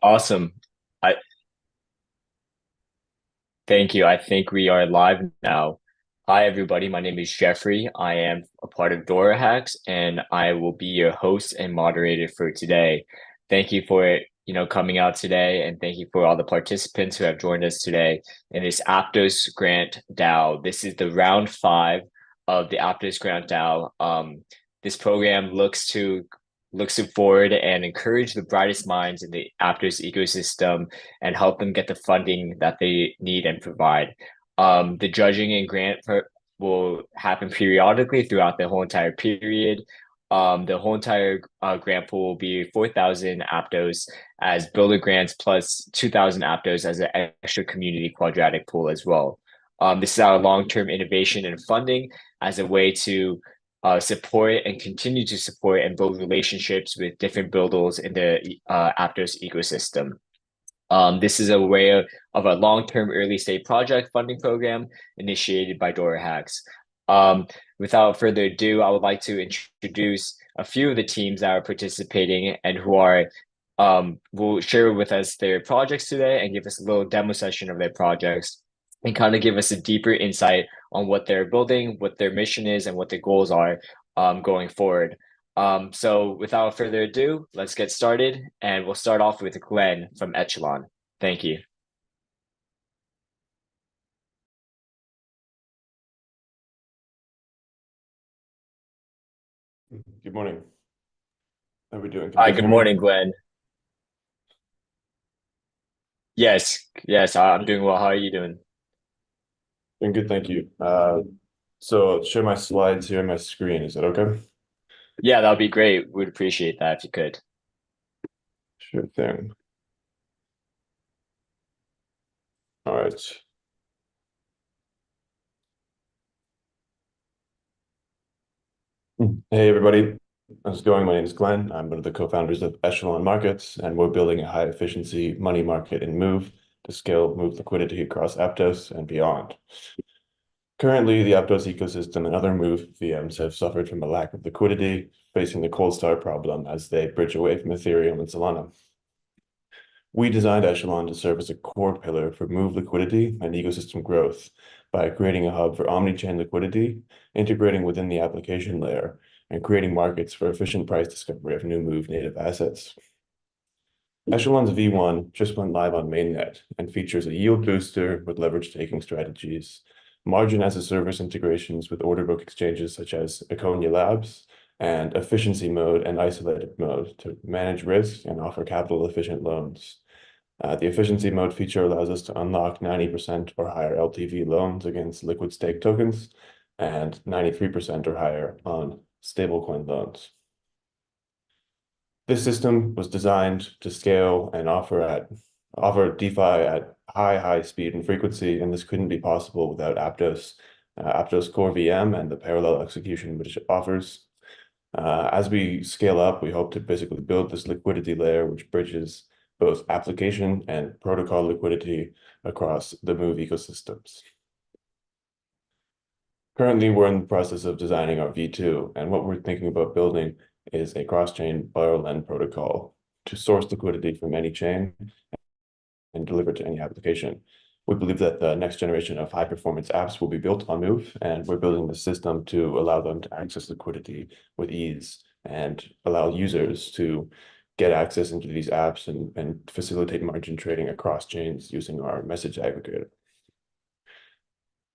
Awesome. I Thank you. I think we are live now. Hi, everybody. My name is Jeffrey. I am a part of DoraHacks, and I will be your host and moderator for today. Thank you for coming out today, and thank you for all the participants who have joined us today in this Aptos Grant DAO. This is the round 5 of the Aptos Grant DAO. This program looks to forward and encourage the brightest minds in the Aptos ecosystem and help them get the funding that they need and provide. The judging and will happen periodically throughout the whole entire period. The whole entire grant pool will be 4,000 Aptos as builder grants plus 2,000 Aptos as an extra community quadratic pool as well. This is our long-term innovation and funding as a way to support and continue to support and build relationships with different builders in the Aptos ecosystem. This is a way of a long-term early stage project funding program initiated by DoraHacks. Without further ado, I would like to introduce a few of the teams that are participating and who will share with us their projects today and give us a little demo session of their projects and kind of give us a deeper insight on what they're building, what their mission is, and what their goals are going forward. So without further ado, let's get started. And we'll start off with Glenn from Echelon. Thank you. Good morning. How are we doing? Can you Hi, guys good hear me? morning, Glenn. Yes, I'm doing well. How are you doing? Doing good, thank you. So I'll share my slides here on my screen. Is that okay? Yeah, that would be great. We'd appreciate that if you could. Sure thing. All right. Hey, everybody. How's it going? My name is Glenn. I'm one of the co-founders of Echelon Markets, and we're building a high-efficiency money market in Move to scale Move liquidity across Aptos and beyond. Currently, the Aptos ecosystem and other Move VMs have suffered from a lack of liquidity, facing the cold start problem as they bridge away from Ethereum and Solana. We designed Echelon to serve as a core pillar for Move liquidity and ecosystem growth by creating a hub for omni-chain liquidity, integrating within the application layer, and creating markets for efficient price discovery of new Move native assets. Echelon's V1 just went live on mainnet and features a yield booster with leverage taking strategies, margin as a service integrations with order book exchanges such as Aconia Labs, and efficiency mode and isolated mode to manage risk and offer capital efficient loans. The efficiency mode feature allows us to unlock 90% or higher LTV loans against liquid stake tokens and 93% or higher on stablecoin loans. This system was designed to scale and offer DeFi at high speed and frequency, and this couldn't be possible without Aptos Core VM and the parallel execution which it offers. As we scale up, we hope to basically build this liquidity layer which bridges both application and protocol liquidity across the Move ecosystems. Currently, we're in the process of designing our V2, and what we're thinking about building is a cross-chain borrow-lend protocol to source liquidity from any chain and deliver to any application. We believe that the next generation of high-performance apps will be built on Move, and we're building the system to allow them to access liquidity with ease and allow users to get access into these apps and facilitate margin trading across chains using our message aggregator.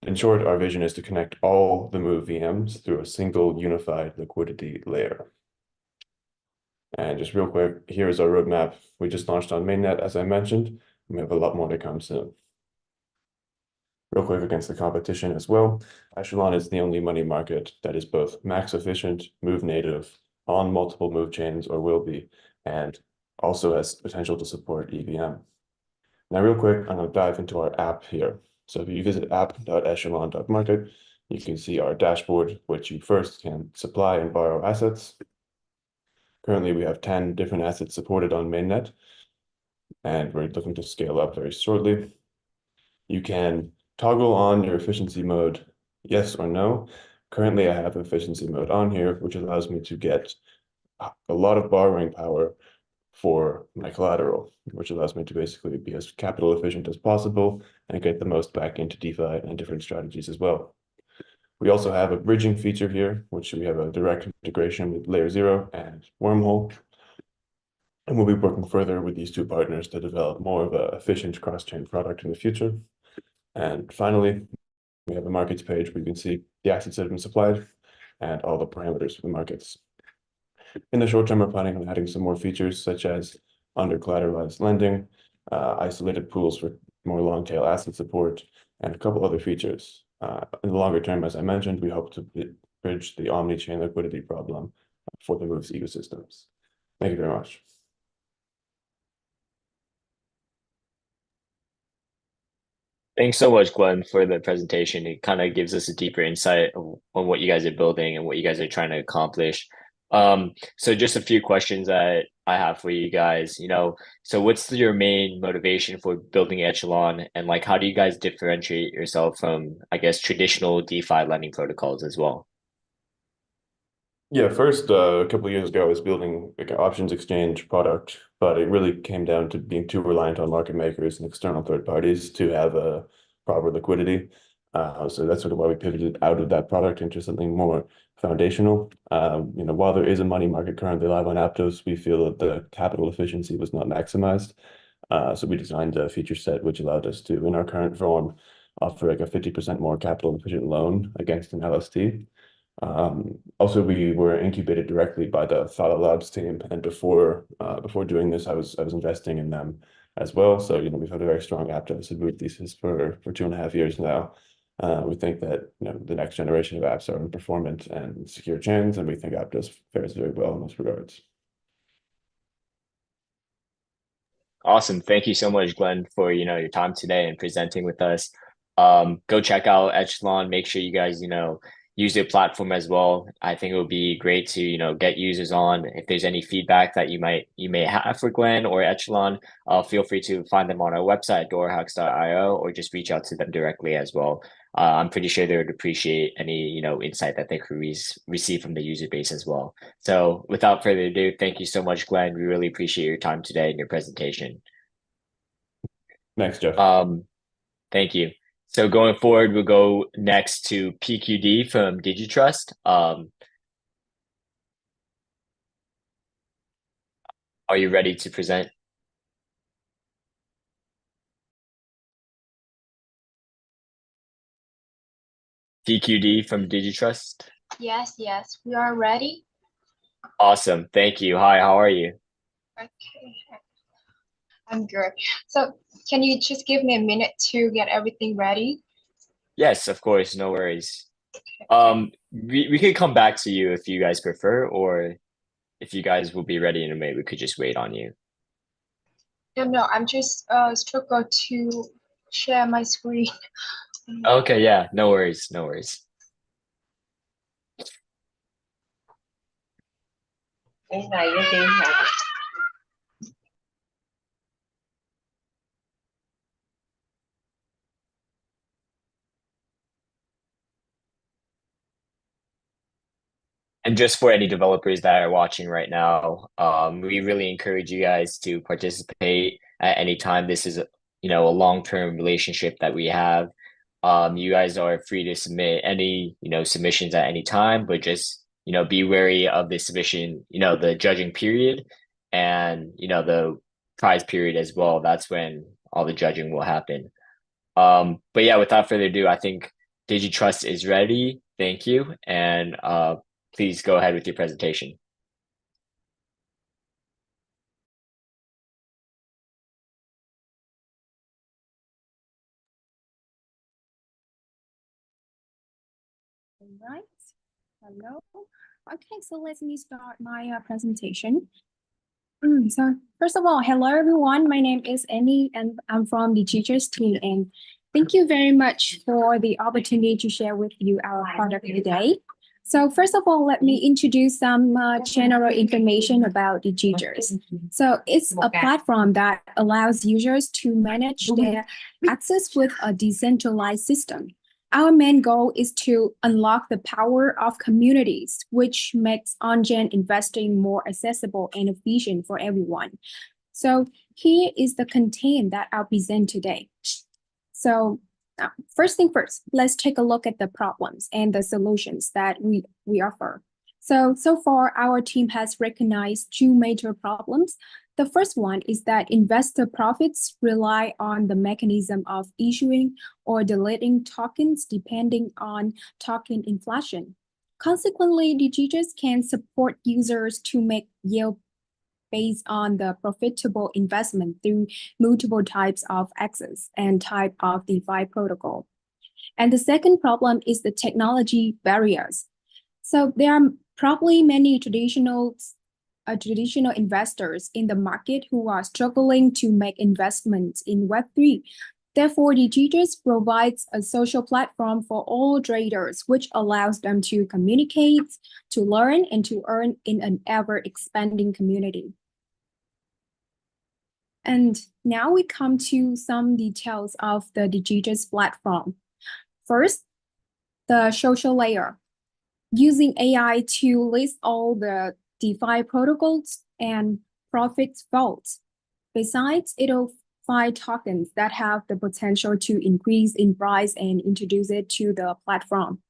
In short, our vision is to connect all the Move VMs through a single unified liquidity layer. And just real quick, here's our roadmap. We just launched on mainnet, as I mentioned. We have a lot more to come soon. Real quick against the competition as well, Echelon is the only money market that is both max efficient, Move native, on multiple Move chains or will be, and also has potential to support EVM. Now, real quick, I'm going to dive into our app here. So if you visit app.echelon.market, you can see our dashboard, which you first can supply and borrow assets. Currently, we have 10 different assets supported on mainnet, and we're looking to scale up very shortly. You can toggle on your efficiency mode, yes or no. Currently, I have efficiency mode on here, which allows me to get a lot of borrowing power for my collateral, which allows me to basically be as capital efficient as possible and get the most back into DeFi and different strategies as well. We also have a bridging feature here, which we have a direct integration with Layer 0 and Wormhole. And we'll be working further with these two partners to develop more of an efficient cross-chain product in the future. And finally, we have a markets page where you can see the assets that have been supplied and all the parameters for the markets. In the short term, we're planning on adding some more features such as under collateralized lending, isolated pools for more long tail asset support, and a couple other features. In the longer term, as I mentioned, we hope to bridge the omni-chain liquidity problem for the Moves ecosystems. Thank you very much. Thanks so much, Glenn, for the presentation. It kind of gives us a deeper insight on what you guys are building and what you guys are trying to accomplish. So just a few questions that I have for you guys. So what's your main motivation for building Echelon, and like how do you guys differentiate yourself from, I guess, traditional DeFi lending protocols as well? Yeah, first, a couple of years ago, I was building like an options exchange product, but it really came down to being too reliant on market makers and external third parties to have a proper liquidity. So that's sort of why we pivoted out of that product into something more foundational. While there is a money market currently live on Aptos, we feel that the capital efficiency was not maximized. So we designed a feature set which allowed us to, in our current form, offer like a 50% more capital efficient loan against an LST. Also, we were incubated directly by the Thought Labs team, and before doing this, I was investing in them as well. So we've had a very strong Aptos and Move thesis for 2.5 years now. We think that the next generation of apps are performant and secure chains, and we think Aptos fares very well in those regards. Awesome. Thank you so much, Glenn, for your time today and presenting with us. Go check out Echelon. Make sure you guys use their platform as well. I think it would be great to get users on. If there's any feedback that you may have for Glenn or Echelon, feel free to find them on our website, DoraHacks.io, or just reach out to them directly as well. I'm pretty sure they would appreciate any insight that they could receive from the user base as well. So without further ado, thank you so much, Glenn. We really appreciate your time today and your presentation. Thanks, Jeff. Thank you. So going forward, we'll go next to PQD from DigiTrust. Are you ready to present? PQD from DigiTrust? Yes, we are ready. Awesome. Thank you. Hi, how are you? Okay. I'm good. So can you just give me a minute to get everything ready? Yes, of course. No worries. We could come back to you if you guys prefer, or if you guys will be ready in a minute, we could just wait on you. No, I'm just struggle to share my screen. Okay, yeah, no worries, no worries. Cái này cái kia hả? And just for any developers that are watching right now, we really encourage you guys to participate at any time. This is a long-term relationship that we have. You guys are free to submit any submissions at any time, but just be wary of the submission, the judging period, and the prize period as well. That's when all the judging will happen. But yeah, without further ado, I think DigiTrust is ready. Thank you, and please go ahead with your presentation. All right. Hello. Okay, so let me start my presentation. So first of all, hello everyone. My name is Annie, and I'm from the teachers team. And thank you very much for the opportunity to share with you our product today. So first of all, let me introduce some general information about the teachers. So it's a platform that allows users to manage their access with a decentralized system. Our main goal is to unlock the power of communities, which makes on-chain investing more accessible and efficient for everyone. So here is the content that I'll present today. So first thing first, let's take a look at the problems and the solutions that we offer. So far, our team has recognized two major problems. The first one is that investor profits rely on the mechanism of issuing or deleting tokens depending on token inflation. Consequently, DGs can support users to make yield based on the profitable investment through multiple types of access and type of DeFi protocol. And the second problem is the technology barriers. So there are probably many traditional investors in the market who are struggling to make investments in Web3. Therefore, DGs provides a social platform for all traders, which allows them to communicate, to learn, and to earn in an ever-expanding community. And now we come to some details of the DGs platform. First, the social layer. Using AI to list all the DeFi protocols and profits vaults. Besides, it'll find tokens that have the potential to increase in price and introduce it to the platform.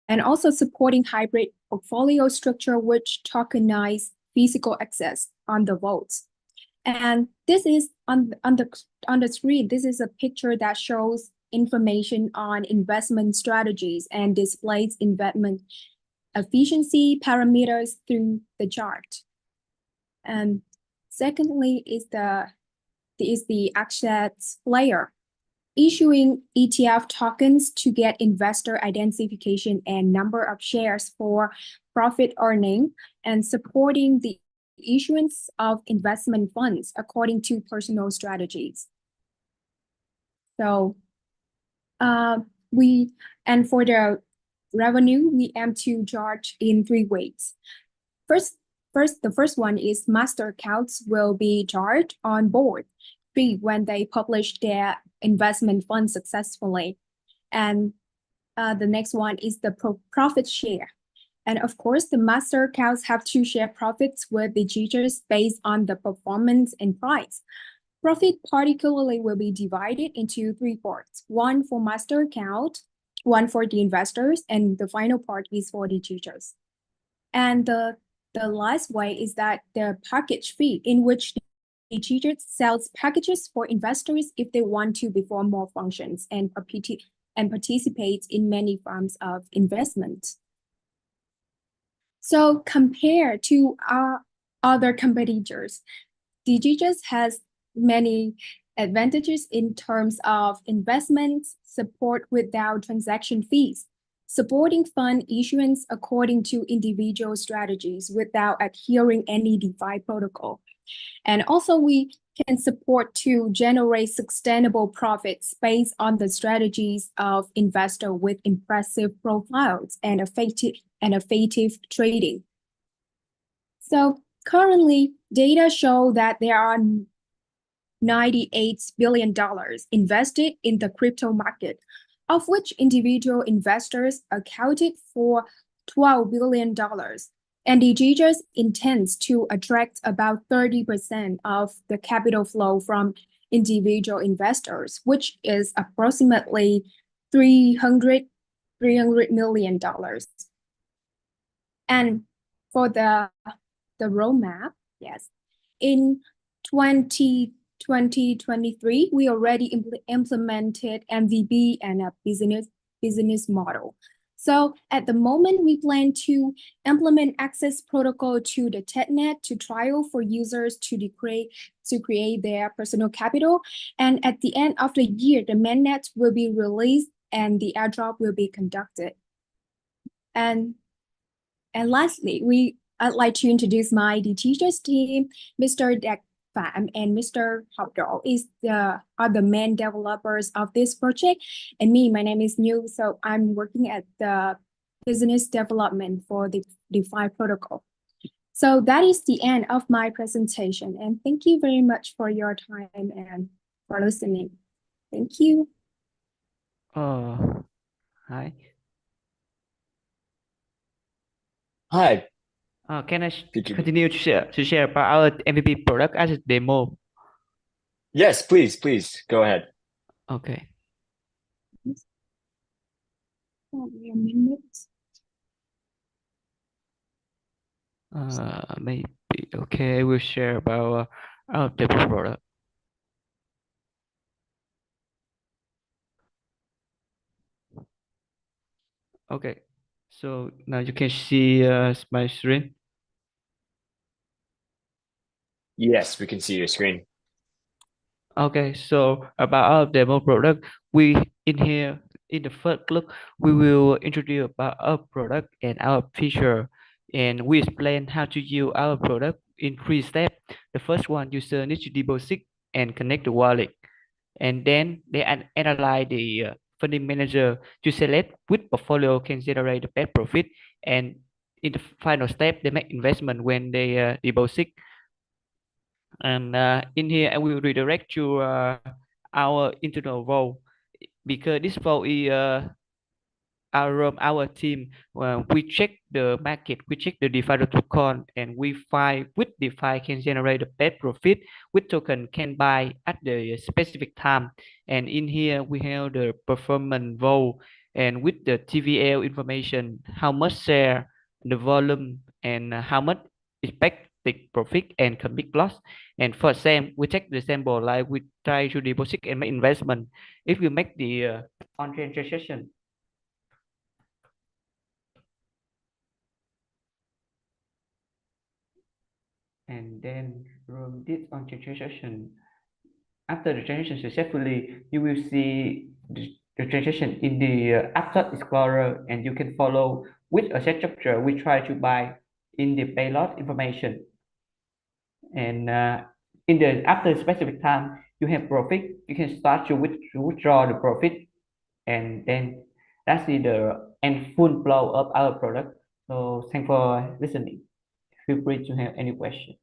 And also supporting hybrid portfolio structure, which tokenize physical access on the vaults. And this is on the screen. This is a picture that shows information on investment strategies and displays investment efficiency parameters through the chart. And secondly is the access layer, issuing ETF tokens to get investor identification and number of shares for profit earning, and supporting the issuance of investment funds according to personal strategies. So for the revenue, we aim to charge in 3 ways. The first one is master accounts will be charged on board fee when they publish their investment fund successfully. And the next one is the profit share. And of course, the master accounts have to share profits with the DGs based on the performance and price. Profit particularly will be divided into 3 parts, one for master account, one for the investors, and the final part is for the DGs. And the last way is that the package fee, in which the DGs sells packages for investors if they want to perform more functions and participate in many forms of investment. So compared to our other competitors, DGs has many advantages in terms of investments, support without transaction fees, supporting fund issuance according to individual strategies without adhering any DeFi protocol. And also we can support to generate sustainable profits based on the strategies of investor with impressive profiles and effective trading. So currently, data show that there are $98 billion invested in the crypto market, of which individual investors accounted for $12 billion. And DGs intends to attract about 30% of the capital flow from individual investors, which is approximately $300 million. And for the roadmap, yes, in 2023, we already implemented MVP and a business model. So at the moment, we plan to implement access protocol to the testnet to trial for users to create their personal capital. And at the end of the year, the mainnet will be released and the airdrop will be conducted. And lastly, I'd like to introduce my DGs team, Mr. Pham and Mr. Hao are the main developers of this project. And me, my name is New, so I'm working at the business development for the DeFi protocol. So that is the end of my presentation. And thank you very much for your time and for listening. Thank you. Uh, Hi. Hi. Can I Could you? continue to share about our MVP product as a demo? Yes, please go ahead. Okay. Only a minute. Maybe okay. We'll share about our demo product. Okay. So now you can see my screen. Yes, we can see your screen. Okay, so about our demo product, we in here in the first look, we will introduce about our product and our feature, and we explain how to use our product in 3 steps. The first one, user needs to deposit and connect the wallet, and then they analyze the funding manager to select which portfolio can generate the best profit, and in the final step, they make investment when they deposit. And in here, I will redirect to our internal role because this role is our team. We check the market, we check the DeFi token, and we find which DeFi can generate the best profit, which token can buy at the specific time. And in here, we have the performance role, and with the TVL information, how much share, the volume, and how much expected profit and commit loss. And for same, we check the sample like we try to deposit and make investment. If you make the on-chain transaction, and then run this on transaction. After the transaction successfully, you will see the transaction in the Aptos Explorer, and you can follow which asset structure we try to buy in the payload information. And in the after specific time, you have profit. You can start to withdraw the profit, and then that's the end full flow of our product. So thanks for listening. Feel free to have any question.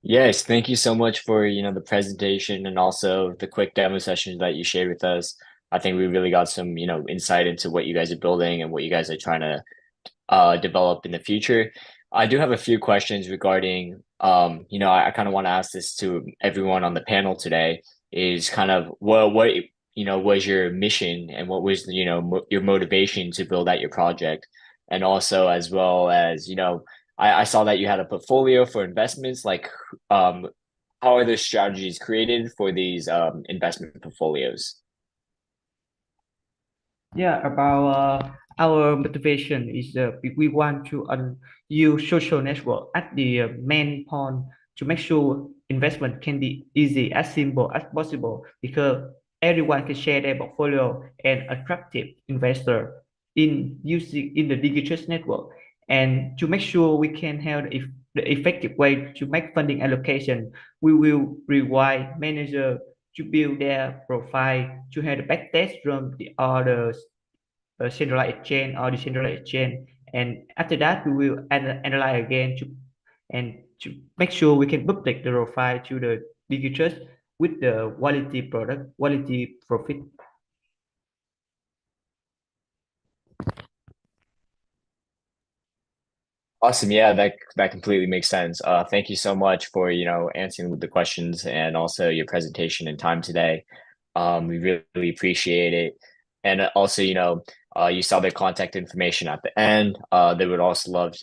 Yes, thank you so much for, the presentation and also the quick demo session that you shared with us. I think we really got some, insight into what you guys are building and what you guys are trying to develop in the future. I do have a few questions regarding, I kind of want to ask this to everyone on the panel today is kind of what was your mission and what was, your motivation to build out your project, and also as well as, I saw that you had a portfolio for investments. Like, how are the strategies created for these investment portfolios? Yeah, about our motivation is we want to use social network as the main point to make sure investment can be easy, as simple as possible, because everyone can share their portfolio and attractive investor in using in the digital network. And to make sure we can have the effective way to make funding allocation, we will reward manager to build their profile to have the backtest from the others centralized chain or decentralized chain. And after that, we will analyze again to make sure we can public the profile to the digital with the quality product, quality profit. Awesome. Yeah, that completely makes sense. Thank you so much for, answering the questions and also your presentation and time today. We really appreciate it. And also, you saw their contact information at the end. They would also love,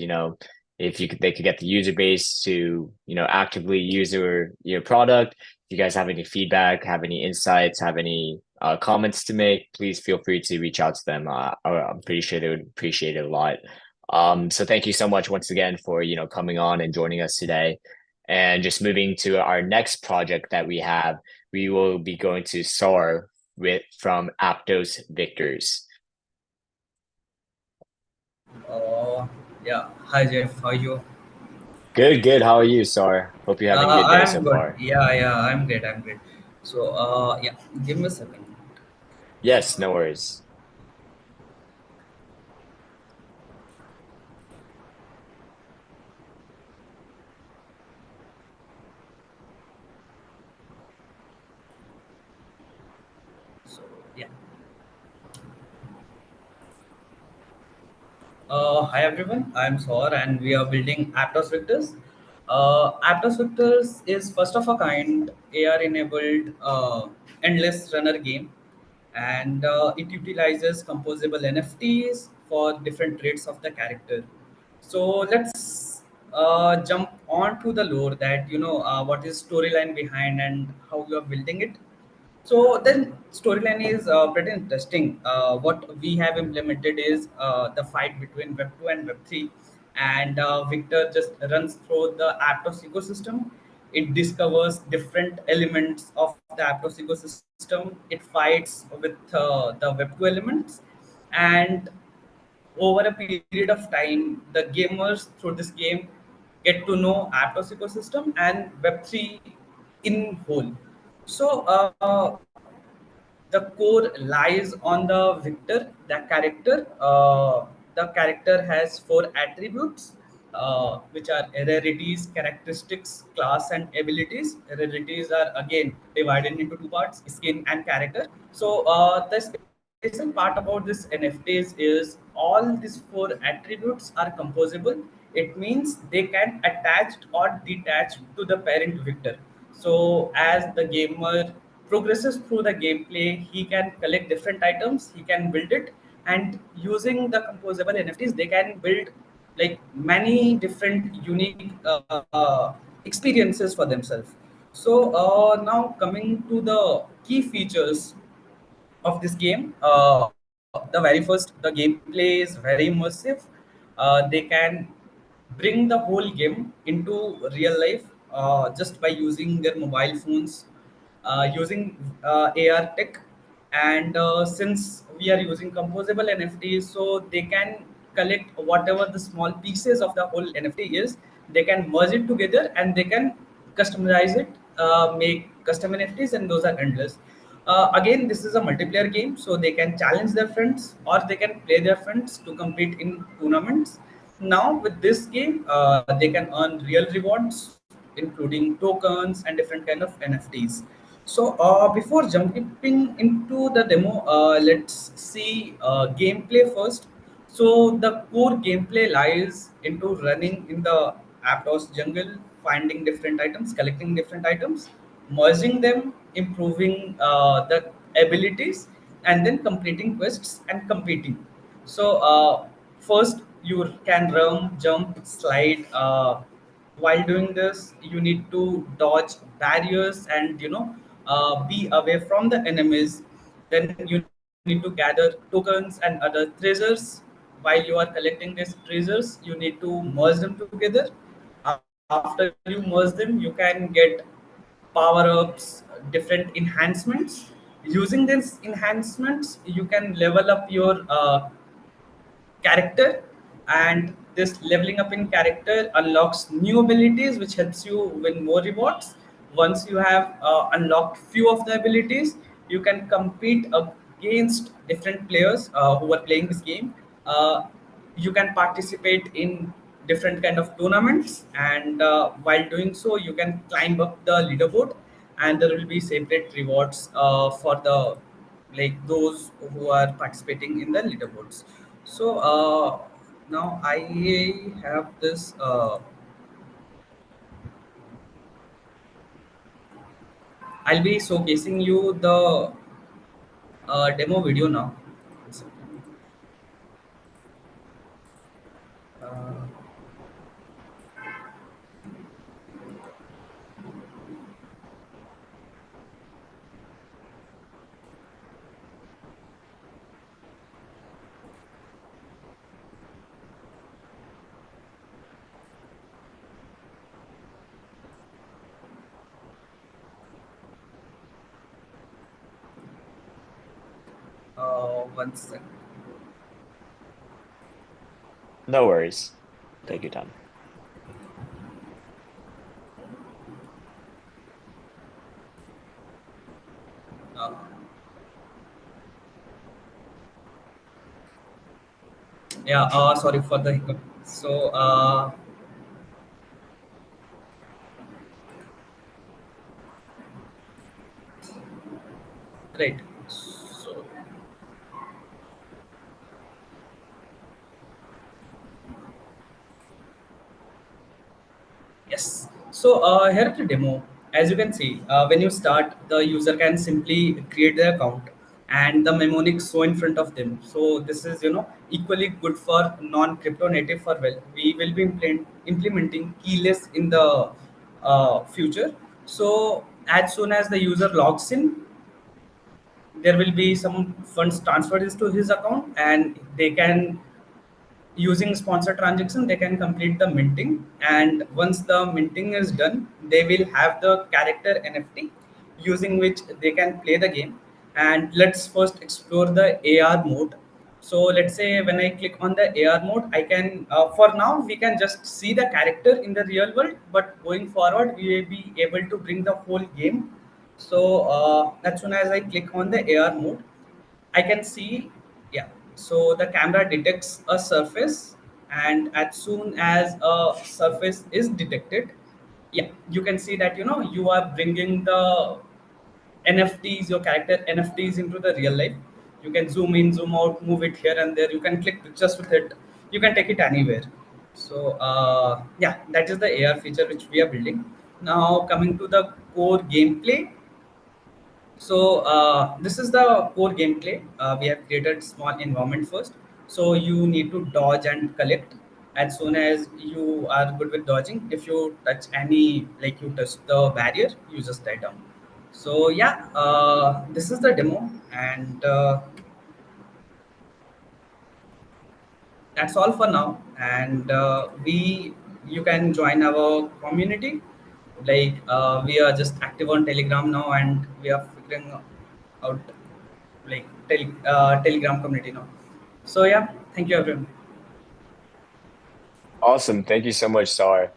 if they could get the user base to, actively use your product. If you guys have any feedback, have any insights, have any comments to make, please feel free to reach out to them. I'm pretty sure they would appreciate it a lot. So thank you so much once again for, coming on and joining us today. And just moving to our next project that we have, we will be going to SAR from Aptos Victors. Yeah. Hi Jeff, how are you? Good. How are you, SAR? Hope you're having a good day so I'm good. far. Yeah, I'm great. I'm great. So, yeah, give me a second. Yes, no worries. Hi everyone, I'm Saur and we are building Aptos Vectors. Aptos Vectors is first of a kind AR enabled endless runner game, and it utilizes composable NFTs for different traits of the character. So let's jump on to the lore that what is storyline behind and how you are building it. So then storyline is pretty interesting. What we have implemented is the fight between Web 2 and Web 3, and Victor just runs through the Aptos ecosystem. It discovers different elements of the Aptos ecosystem. It fights with the Web 2 elements, and over a period of time, the gamers through this game get to know Aptos ecosystem and Web 3 in whole. So the core lies on the victor, the character. The character has four attributes, which are rarities, characteristics, class, and abilities. Rarities are again divided into two parts: skin and character. So the special part about this NFTs is all these four attributes are composable. It means they can attach or detach to the parent victor. So as the gamer progresses through the gameplay, he can collect different items, he can build it, and using the composable NFTs, they can build like many different unique experiences for themselves. So now coming to the key features of this game. The very first, the gameplay is very immersive. They can bring the whole game into real life just by using their mobile phones, using AR tech. And since we are using composable NFTs, so they can collect whatever the small pieces of the whole NFT is, they can merge it together and they can customize it, make custom NFTs, and those are endless. Again, this is a multiplayer game, so they can challenge their friends or they can play their friends to compete in tournaments. Now, with this game, they can earn real rewards, including tokens and different kind of NFTs. So, before jumping into the demo, let's see gameplay first. So, the core gameplay lies into running in the Aptos jungle, finding different items, collecting different items, merging them, improving the abilities, and then completing quests and competing. So first you can run, jump, slide. While doing this, you need to dodge barriers and be away from the enemies. Then you need to gather tokens and other treasures. While you are collecting these treasures, you need to merge them together. After you merge them, you can get power-ups, different enhancements. Using these enhancements, you can level up your character, and this leveling up in character unlocks new abilities which helps you win more rewards. Once you have unlocked few of the abilities, you can compete against different players who are playing this game. You can participate in different kind of tournaments, and while doing so you can climb up the leaderboard, and there will be separate rewards for the like those who are participating in the leaderboards. So now I have this. I'll be showcasing you the demo video now. Uh, One second. No worries. Take your time. Uh, yeah. Sorry for the hiccup. So right. So Yes. So here is the demo. As you can see, when you start, the user can simply create their account and the mnemonics show in front of them. So this is equally good for non-crypto native for well. We will be implementing keyless in the future. So as soon as the user logs in, there will be some funds transferred to his account, and they can, using sponsor transaction, they can complete the minting. And once the minting is done, they will have the character NFT using which they can play the game. And let's first explore the AR mode. So let's say when I click on the AR mode, I can, for now we can just see the character in the real world, but going forward we will be able to bring the whole game. So as soon as I click on the AR mode, I can see, yeah. So the camera detects a surface, and as soon as a surface is detected, yeah, you can see that you are bringing the NFTs, your character NFTs, into the real life. You can zoom in, zoom out, move it here and there. You can click just with it. You can take it anywhere. So yeah, that is the AR feature which we are building. Now coming to the core gameplay. So this is the core gameplay. We have created small environment first. So you need to dodge and collect. As soon as you are good with dodging, if you touch any, like you touch the barrier, you just die down. So yeah, this is the demo, and that's all for now. And we you can join our community. Like we are just active on Telegram now, and we are figuring out like Telegram community now. So yeah, thank you everyone. Awesome. Thank you so much, Sar.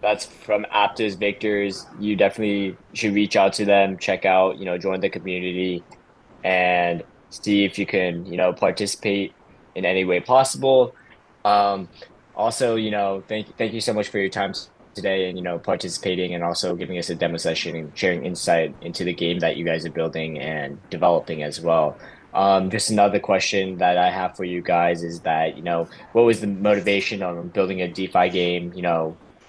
That's from Aptos Victors. You definitely should reach out to them, check out, join the community and see if you can, participate in any way possible. Um, Also, thank you so much for your time today and, participating and also giving us a demo session and sharing insight into the game that you guys are building and developing as well. Just another question that I have for you guys is that, what was the motivation on building a DeFi game,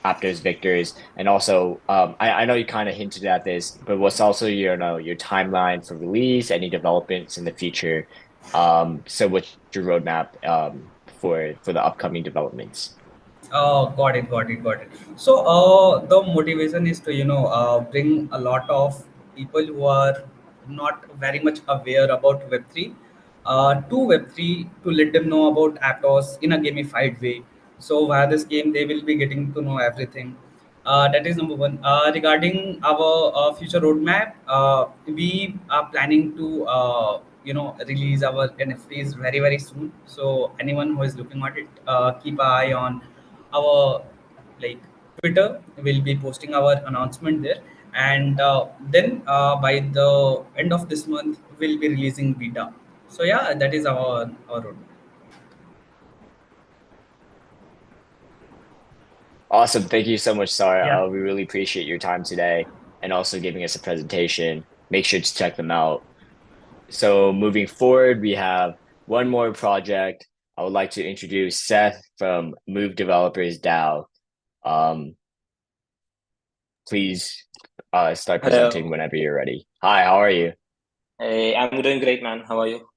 Aptos Victors, and also I know you kind of hinted at this, but what's also your timeline for release, any developments in the future? So what's your roadmap for the upcoming developments? Oh, got it. So, the motivation is to bring a lot of people who are not very much aware about Web3 to Web3, to let them know about Aptos in a gamified way. So via this game, they will be getting to know everything. That is number one. Regarding our future roadmap, we are planning to release our NFTs very very soon. So anyone who is looking at it, keep an eye on our like Twitter. Will be posting our announcement there, and then by the end of this month, we'll be releasing beta. So yeah, that is our roadmap. Awesome. Thank you so much, Yeah. Sarah. We really appreciate your time today and also giving us a presentation. Make sure to check them out. So moving forward, we have one more project. I would like to introduce Seth from Move Developers DAO. Please start presenting Hello. whenever you're ready. Hi, how are you? Hey, I'm doing great, man. How are you?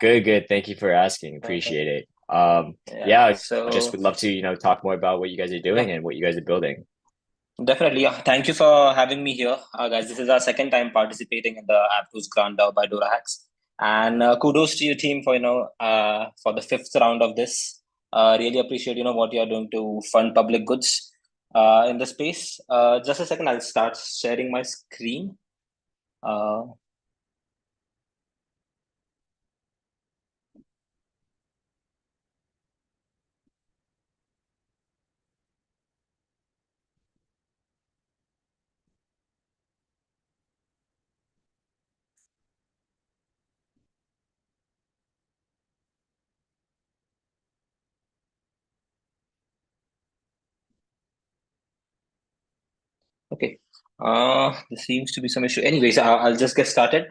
Good, good. Thank you for asking. Okay. Appreciate it. Yeah. Yeah, just So, would love to, talk more about what you guys are yeah, doing and what you guys are building. definitely. Yeah. Thank you for having me here, guys. This is our second time participating in the Aptos Grand DAO by DoraHacks, and kudos to your team for for the fifth round of this. Really appreciate what you are doing to fund public goods in the space. Just a second, I'll start sharing my screen. Uh, Okay. There seems to be some issue. Anyways, I'll just get started.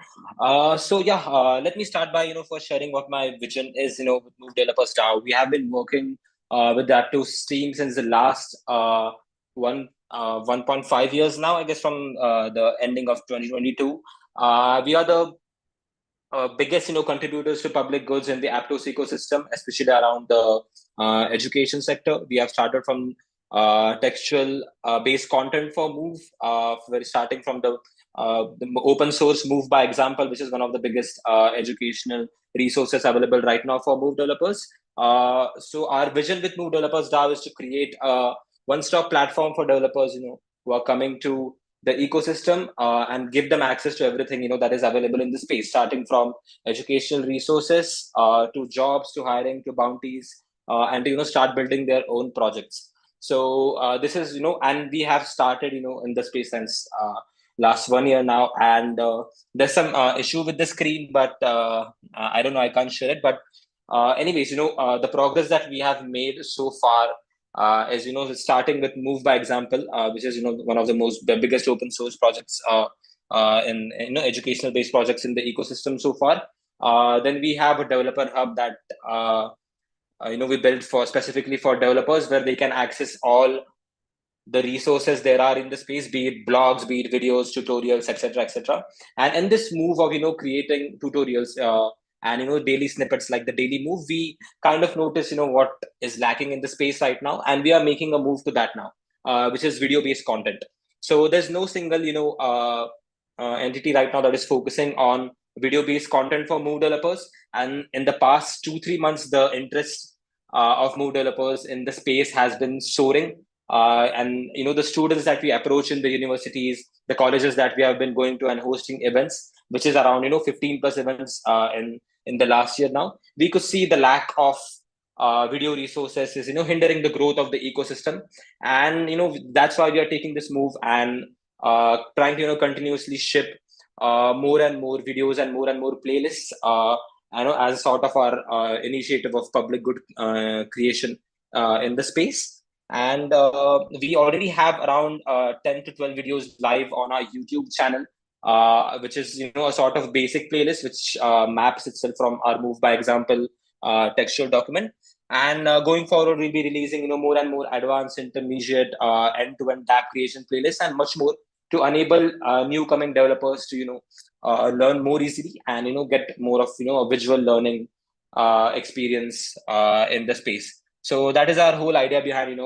So yeah, let me start by first sharing what my vision is. With Move Developers DAO, we have been working with the Aptos team since the last 1.5 years now, I guess, from the ending of 2022. We are the biggest contributors to public goods in the Aptos ecosystem, especially around the education sector. We have started from textual based content for Move. We're starting from the open source Move by example, which is one of the biggest educational resources available right now for Move developers. So our vision with Move Developers DAO is to create a one-stop platform for developers, who are coming to the ecosystem and give them access to everything that is available in the space, starting from educational resources to jobs, to hiring, to bounties, and to start building their own projects. So this is and we have started in the space since last 1 year now, and there's some issue with the screen, but I don't know, I can't share it. But anyways, the progress that we have made so far is starting with Move by example, which is one of the biggest open source projects in educational based projects in the ecosystem so far. Then we have a developer hub that we built for specifically for developers, where they can access all the resources there are in the space, be it blogs, be it videos, tutorials, etc., etc. And in this move of creating tutorials and daily snippets like the daily move, we kind of notice what is lacking in the space right now, and we are making a move to that now, which is video based content. So there's no single entity right now that is focusing on video based content for Move developers. And in the past 2-3 months, the interest of Move developers in the space has been soaring. And the students that we approach in the universities, the colleges that we have been going to and hosting events, which is around 15 plus events in the last year now, we could see the lack of video resources is hindering the growth of the ecosystem. And that's why we are taking this move and trying to continuously ship more and more videos and more playlists as a sort of our initiative of public good creation in the space. And we already have around 10 to 12 videos live on our YouTube channel, which is a sort of basic playlist which maps itself from our Move by example textual document. And going forward, we'll be releasing more and more advanced, intermediate, end-to-end DApp creation playlists and much more to enable new coming developers to learn more easily and get more of a visual learning experience in the space. So that is our whole idea behind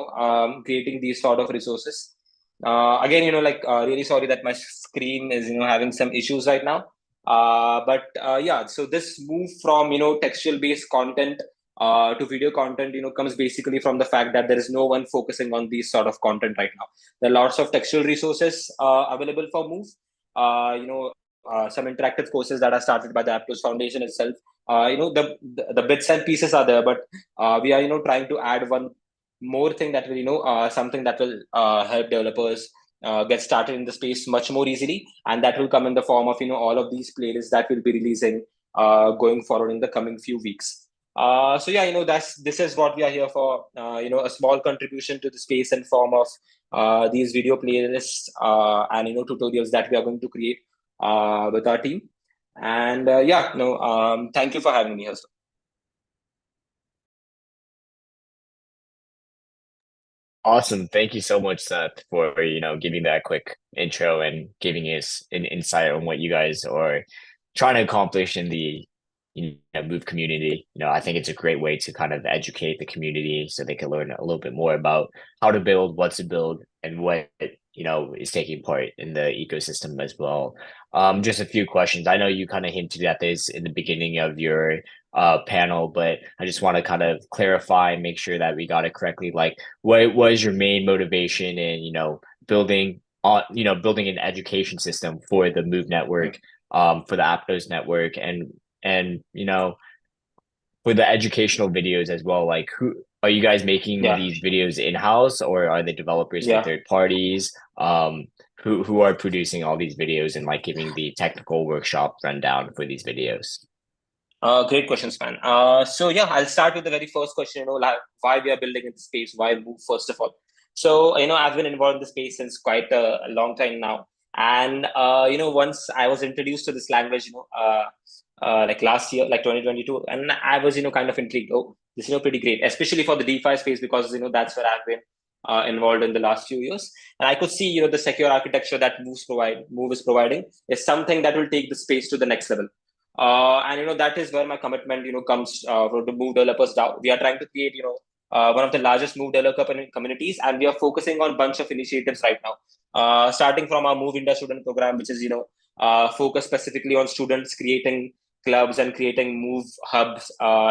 creating these sort of resources. Again, really sorry that my screen is having some issues right now. But yeah, so this move from textual based content to video content comes basically from the fact that there is no one focusing on these sort of content right now. There are lots of textual resources available for Move. Some interactive courses that are started by the Aptos Foundation itself. The bits and pieces are there, but we are trying to add one more thing that will something that will help developers get started in the space much more easily, and that will come in the form of all of these playlists that we'll be releasing going forward in the coming few weeks. So yeah, this is what we are here for. A small contribution to the space in form of these video playlists and tutorials that we are going to create with our team. And yeah, thank you for having me here. Awesome. Thank you so much, Seth, for giving that quick intro and giving us an insight on what you guys are trying to accomplish in the Move community. I think it's a great way to kind of educate the community so they can learn a little bit more about how to build, what to build, and what is taking part in the ecosystem as well. Just a few questions. I know you kind of hinted at this in the beginning of your panel, but I just want to kind of clarify and make sure that we got it correctly. Like, what was your main motivation in building an education system for the Move network, for the Aptos network, and for the educational videos as well? Like, who are you guys making these videos in-house, or are they developers for third parties? Who are producing all these videos and giving the technical workshop rundown for these videos? Great questions, man. So yeah, I'll start with the very first question. Why we are building in the space? Why Move, first of all? So I've been involved in the space since quite a long time now, and once I was introduced to this language, like last year, like 2022, and I was kind of intrigued. Oh, this is pretty great, especially for the DeFi space, because that's where I've been involved in the last few years. And I could see, the secure architecture that Move is providing is something that will take the space to the next level. And that is where my commitment, comes for the Move Developers DAO. We are trying to create, one of the largest Move developer communities, and we are focusing on a bunch of initiatives right now. Starting from our Move India student program, which is focused specifically on students creating clubs and creating Move hubs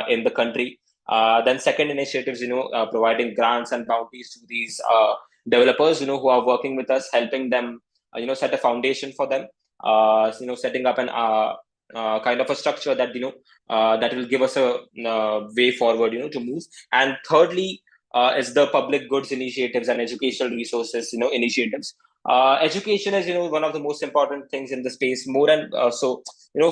in the country. Then second initiatives, providing grants and bounties to these developers, who are working with us, helping them, set a foundation for them, setting up an kind of a structure that that will give us a way forward, to move. And thirdly, is the public goods initiatives and educational resources, initiatives. Education is, one of the most important things in the space. More and so,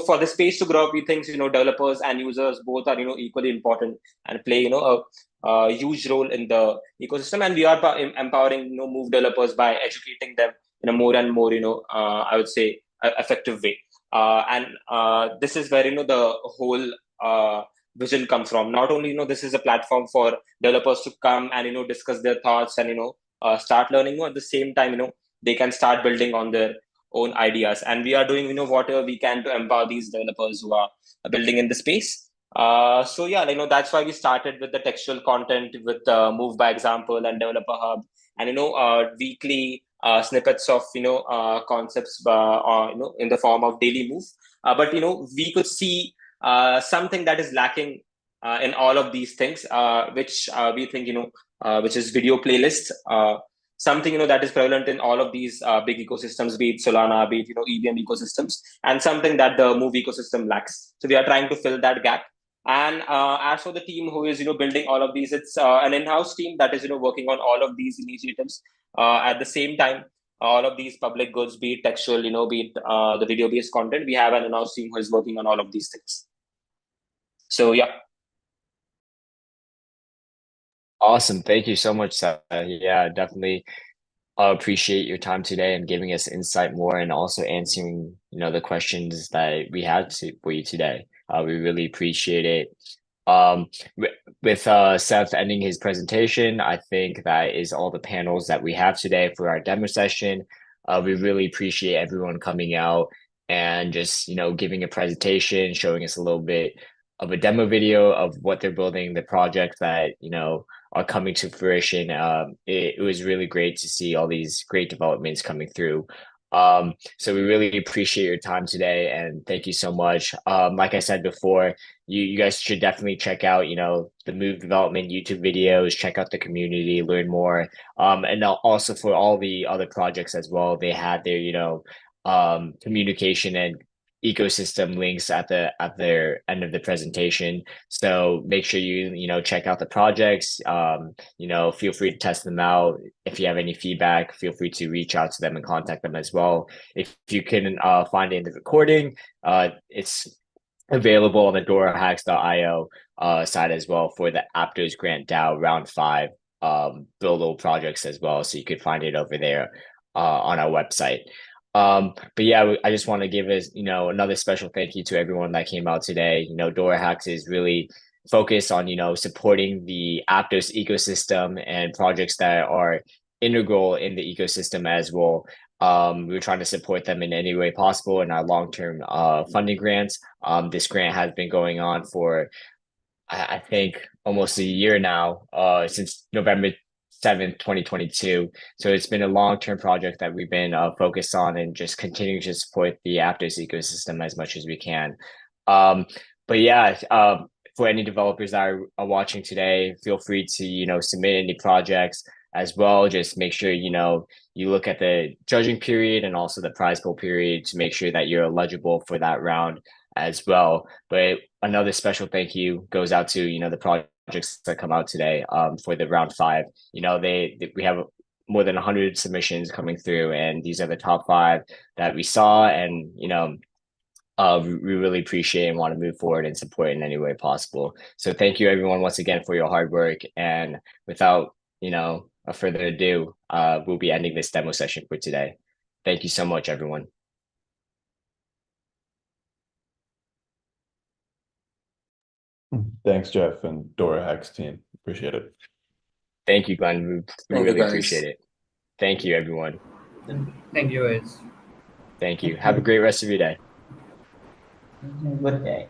for the space to grow up, we think, developers and users both are, equally important and play, a huge role in the ecosystem. And we are empowering, Move developers by educating them in a more and more, I would say, effective way. And this is where, the whole vision comes from. Not only, this is a platform for developers to come and, discuss their thoughts and, start learning. At the same time, they can start building on their own ideas. And we are doing, whatever we can to empower these developers who are building in the space. So yeah, that's why we started with the textual content with Move by Example and Developer Hub, and weekly snippets of concepts in the form of daily Move. But we could see something that is lacking in all of these things, which we think which is video playlists. Something that is prevalent in all of these big ecosystems, be it Solana, be it EVM ecosystems, and something that the Move ecosystem lacks. So we are trying to fill that gap. And as for the team who is building all of these, it's an in-house team that is working on all of these initiatives. At the same time, all of these public goods, be it textual, be it the video-based content, we have an in-house team who is working on all of these things. So yeah. Awesome. Thank you so much, Seth. Yeah, definitely appreciate your time today and giving us insight more, and also answering, the questions that we had for you today. We really appreciate it. With Seth ending his presentation, I think that is all the panels that we have today for our demo session. We really appreciate everyone coming out and just, giving a presentation, showing us a little bit of a demo video of what they're building, the projects that, are coming to fruition. It was really great to see all these great developments coming through. So we really appreciate your time today, and thank you so much. Like I said before, you guys should definitely check out, the Move development YouTube videos, check out the community, learn more. And also for all the other projects as well, they had their, communication and ecosystem links at their end of the presentation. So make sure you check out the projects. Feel free to test them out. If you have any feedback, feel free to reach out to them and contact them as well. If you can find it in the recording, it's available on the DoraHacks.io site as well for the Aptos Grant DAO Round-5 buildable projects as well. So you could find it over there on our website. But yeah, I just want to give us, another special thank you to everyone that came out today. DoraHacks is really focused on, supporting the Aptos ecosystem and projects that are integral in the ecosystem as well. We're trying to support them in any way possible in our long-term funding grants. This grant has been going on for, I think, almost a year now, since November 7th, 2022. So it's been a long-term project that we've been focused on, and just continuing to support the Aptos ecosystem as much as we can. But yeah, for any developers that are watching today, feel free to, submit any projects as well. Just make sure, you look at the judging period and also the prize pool period to make sure that you're eligible for that round as well. But another special thank you goes out to, the projects that come out today for the Round-5. We have more than 100 submissions coming through, and these are the top 5 that we saw, and we really appreciate and want to move forward and support in any way possible. So thank you everyone once again for your hard work, and without further ado, we'll be ending this demo session for today. Thank you so much, everyone. Thanks, Jeff and DoraHacks team. Appreciate it. Thank you, Glenn. We Thank you, really guys. appreciate it. Thank you, everyone. Thank you guys. Thank you. Have a great rest of your day. Good day.